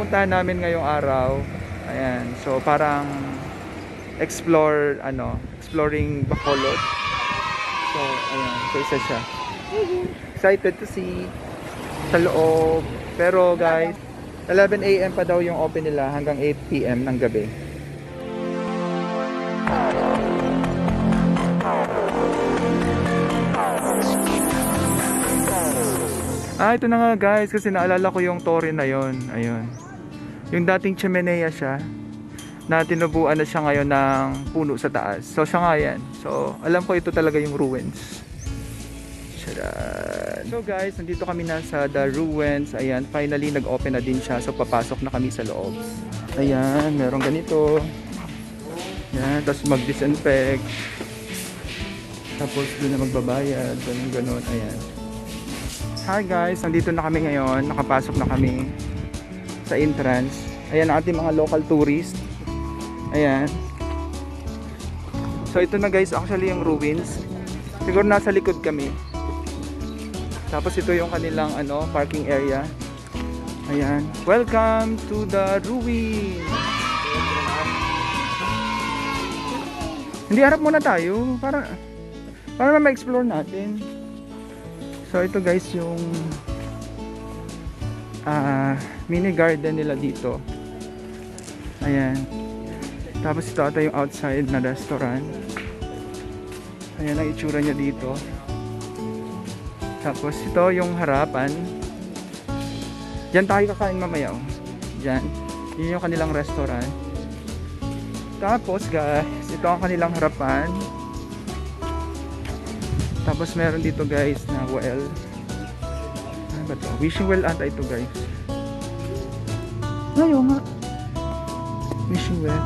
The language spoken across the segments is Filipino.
pupuntahan namin ngayong araw. Ayan, so parang exploring Bacolod. So, ayan, so isa siya. Excited to see sa loob. Pero guys, 11 AM pa daw yung open nila hanggang 8 PM ng gabi. Ito na nga guys, kasi naalala ko yung Torre na yon. Ayun. Yung dating chimenea siya, na tinubuan na siya ngayon ng puno sa taas. So siya nga yan. So alam ko ito talaga yung ruins. Tadaan! So guys, nandito kami na sa The Ruins. Ayan, finally nag-open na din siya. So papasok na kami sa loob. Ayan, merong ganito. Ayan, tapos mag-disinfect. Tapos doon na magbabayad. Ganun. Ayan. Hi guys, nandito na kami ngayon. Nakapasok na kami sa entrance. Ayan ang ating mga local tourist. Ayan. So ito na guys, actually yung ruins. Siguro nasa likod kami. Tapos ito yung kanilang parking area. Ayan. Welcome to the ruins. Hindi, harap muna tayo para ma-explore natin. So ito guys yung mini garden nila dito. Ayan. Tapos ito ata yung outside na restaurant. Ayan ang itsura niya dito. Tapos ito yung harapan. Diyan tayo kakain mamaya. Diyan. Yun yung kanilang restaurant. Tapos guys, ito ang kanilang harapan. Tapos meron dito guys na well. Ano ba ito? Wishing well ata ito guys. Ngayon nga. Wishing well.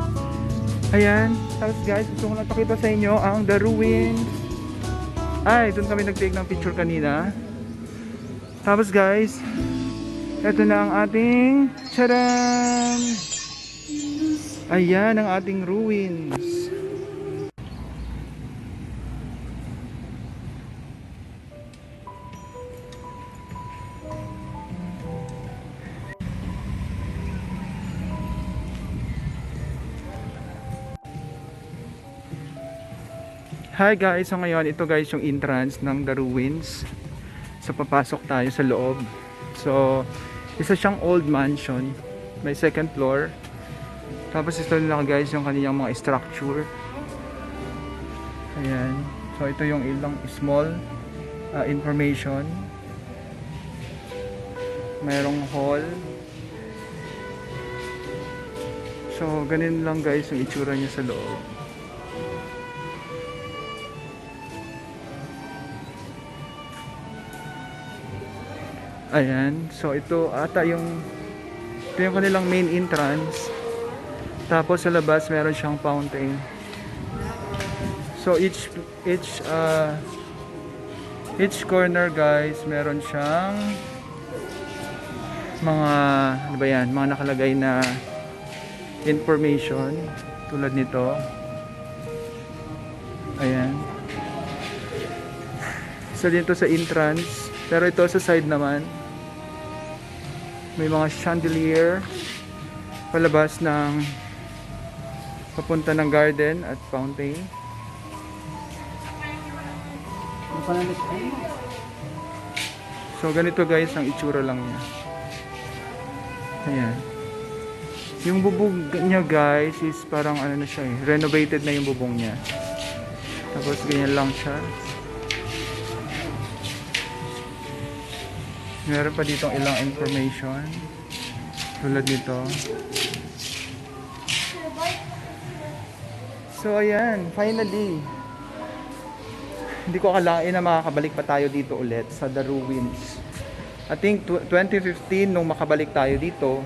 Ayan. Tapos guys, gusto ko lang pakita sa inyo ang The Ruins. Ay, doon kami nag-take ng picture kanina. Tapos guys, ito na ang ating charan! Ayan ang ating ruins. Hi guys, so ngayon ito guys yung entrance ng The Ruins. So papasok tayo sa loob. So isa siyang old mansion. May second floor. Tapos ito lang guys yung kanilang mga structure. Ayan. So ito yung ilang small information. Mayroong hall. So ganun lang guys yung itsura niya sa loob. Ayan, so ito yung kanilang main entrance. Tapos sa labas meron siyang fountain. So each corner guys, meron siyang mga mga nakalagay na information tulad nito. Ayan. So dito sa entrance, pero ito sa side naman. May mga chandelier palabas ng papunta ng garden at fountain. So ganito guys ang itsura lang niya. Ayan. Yung bubong niya guys is parang na siya renovated na yung bubong niya. Tapos ganyan lang siya. Meron pa ditong ilang information tulad nito. So ayan, finally hindi ko akalain na makakabalik pa tayo dito ulit sa The Ruins. I think 2015 nung makabalik tayo dito.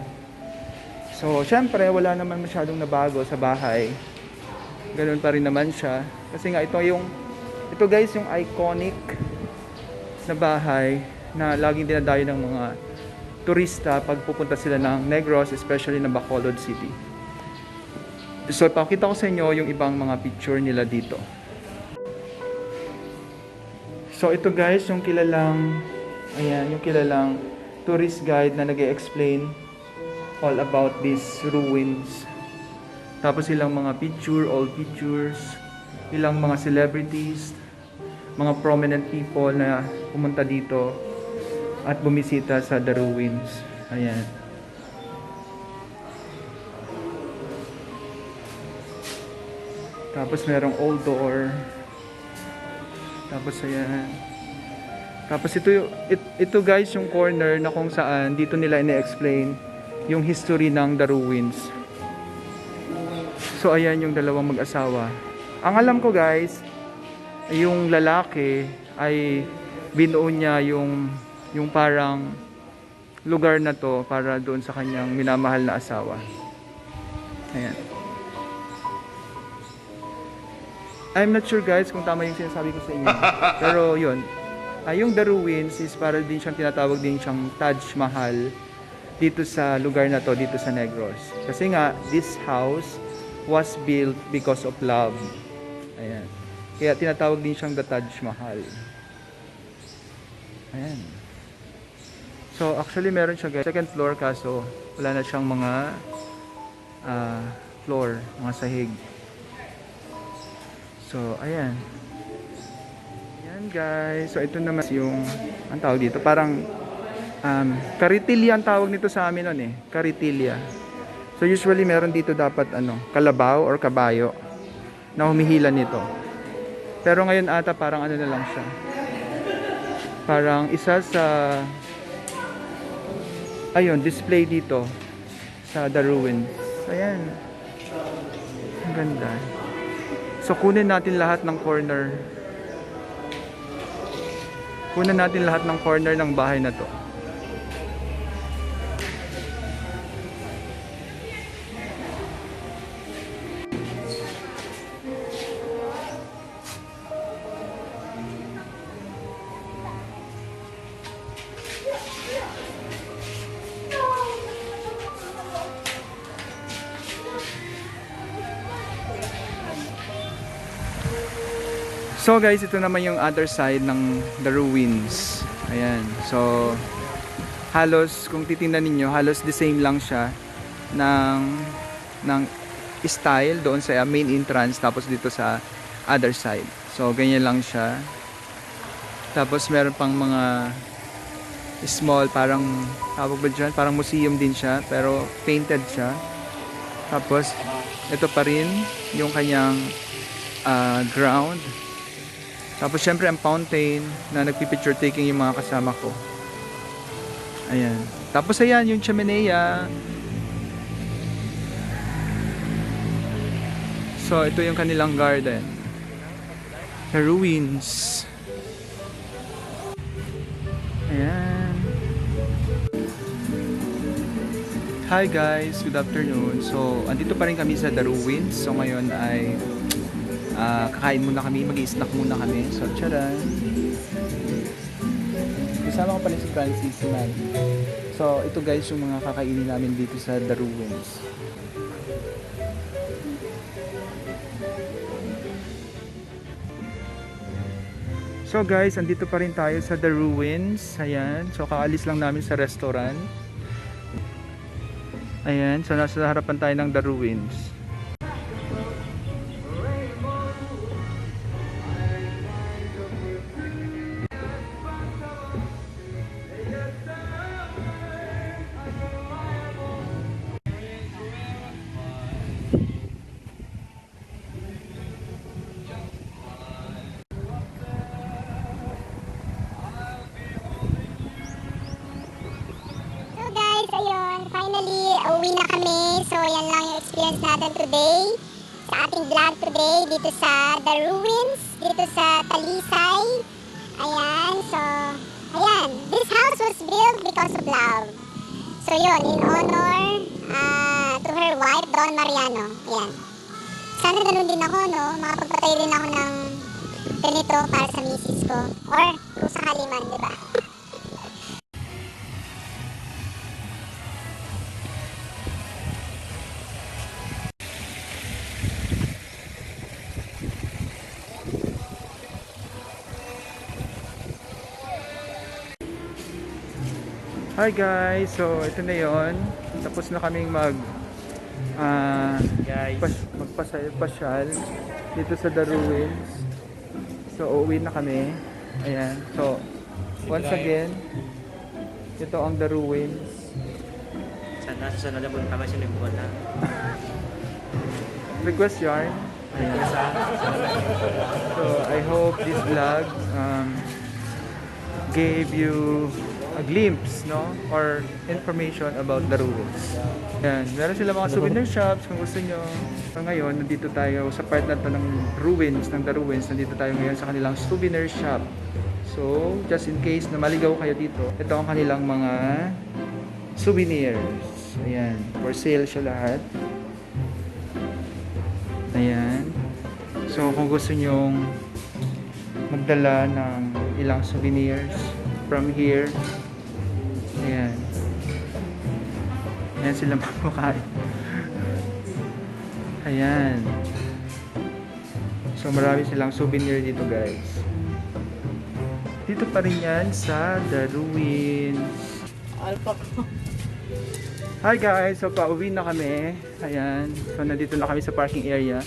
So syempre wala naman masyadong nabago sa bahay. Ganoon pa rin naman siya. Kasi nga ito guys yung iconic na bahay na laging dinadayo ng mga turista pag pupunta sila ng Negros, especially na Bacolod City. So pakita ko sa inyo yung ibang mga picture nila dito. So ito guys yung kilalang tourist guide na nag-e-explain all about these ruins. Tapos ilang mga old pictures, ilang mga celebrities, mga prominent people na pumunta dito at bumisita sa the ruins. Ayan. Tapos merong old door. Tapos ayan. Tapos ito guys yung corner na kung saan dito nila ine-explain yung history ng the ruins. So ayan yung dalawang mag-asawa. Ang alam ko guys, yung lalaki ay binuo niya yung parang lugar na to para doon sa kanyang minamahal na asawa. Ayan. I'm not sure guys kung tama yung sinasabi ko sa inyo. Pero yun. Yung The Ruins is para din siyang tinatawag din siyang Taj Mahal dito sa lugar na to, dito sa Negros. Kasi nga, this house was built because of love. Ayan. Kaya tinatawag din siyang the Taj Mahal. Ayan. So, actually meron siya guys. Second floor kaso wala na siyang mga floor, mga sahig. So, ayan. Ayan guys. So, ito naman yung ang tawag dito. Parang karitilya ang tawag nito sa amin nun eh. Karitilya. So, usually meron dito dapat kalabaw or kabayo na humihila nito. Pero ngayon ata parang na lang siya. Parang isa sa display dito sa The Ruins. Ayan. Ang ganda. So kunin natin lahat ng corner. Kunin natin lahat ng corner ng bahay na to. So guys, ito naman yung other side ng The Ruins. Ayan. So halos kung titingnan ninyo, halos the same lang siya ng style doon sa main entrance tapos dito sa other side. So ganyan lang siya. Tapos meron pang mga small parang tawag ba dyan? Parang museum din siya pero painted siya. Tapos ito pa rin yung kanyang ground. Tapos syempre ang fountain na nagpipicture taking yung mga kasama ko. Ayan. Tapos ayan yung chimenea. So ito yung kanilang garden. The Ruins. Ayan. Hi guys, good afternoon. So andito pa rin kami sa The Ruins. So ngayon ay kakain muna kami, mag-i-snack muna kami. So, tcharan! Kasama ko pala si Francis, si Maggie. So, ito guys yung mga kakainin namin dito sa The Ruins. So guys, andito pa rin tayo sa The Ruins. Ayan. So, kaalis lang namin sa restaurant. Ayan. So, nasa harapan tayo ng The Ruins. Finally, uwi na kami. So, yan lang yung experience natin today. Sa ating vlog today, dito sa The Ruins, dito sa Talisay. Ayan, so, ayan. This house was built because of love. So, yun, in honor to her wife, Don Mariano. Ayan. Sana ganun din ako, no? Makapagpatay din ako ng ganito para sa misis ko. Or, kung sakali man, di ba? Hi guys, so ito na yon. Tapos na kaming Guys, magpasyal dito sa The Ruins. So uuwi na kami. Ayan. So once again, ito ang The Ruins. sana susunod na punta kami sa Nagbola. Request yarn. So I hope this vlog gave you a glimpse, no, or information about The Ruins. Yan, meron sila mga souvenir shops kung gusto nyo. So ngayon, nandito tayo sa part na to ng ruins, ng The Ruins. Nandito tayo ngayon sa kanilang souvenir shop. So, just in case na maligaw kayo dito, ito ang kanilang mga souvenirs. Ayan, for sale siya lahat. Ayan. So, kung gusto nyong magdala ng ilang souvenirs from here, ayan. Ayan sila mamakain. Ayan. So, marami silang souvenir dito, guys. Dito pa rin yan sa The Ruins. Hi guys, so pauwi na kami. Ayan, so nandito na kami sa parking area.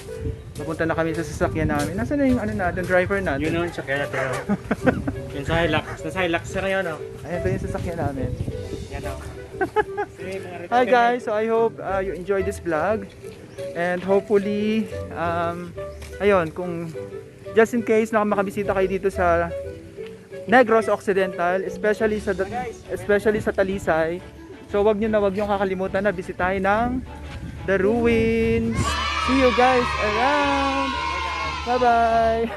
Papunta na kami sa sasakyan namin. Nasaan na yung ano natin, driver natin? Yun nun, sa kaya tayo. Yun sa Hilux. Nasa Hilux sa ngayon, no? Ayan, ito yung sasakyan namin. Yan, no? Hi guys, so I hope you enjoyed this vlog. And hopefully, ayun, kung just in case na makabisita kayo dito sa Negros Occidental, especially sa Talisay. So wag niyo kakalimutan na bisitahin ng The Ruins. See you guys around. Bye-bye.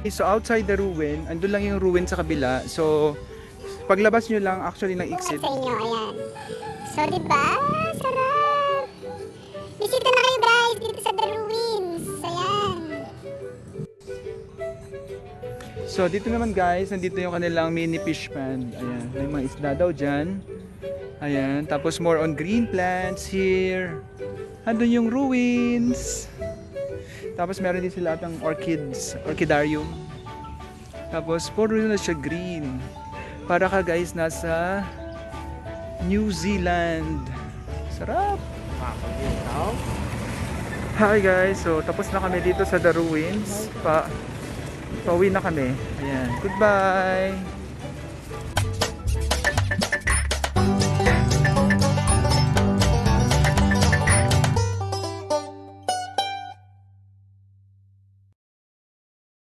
So outside the ruin, andun lang yung ruin sa kabila. So paglabas nyo lang actually ng exit. Sa inyo, ayan. So, diba? Sarap! Bisita na kayo guys dito sa The Ruins. Ayan. So dito naman guys, nandito yung kanilang mini fish pond. Ayan, may mga isda daw dyan. Ayan, tapos more on green plants here. Andun yung ruins. Tapos meron din sila atang orchidarium. Tapos puro na siya green. Para ka guys nasa New Zealand. Sarap! Hi guys, so tapos na kami dito sa The Ruins. Pauwi na kami. Ayan, goodbye!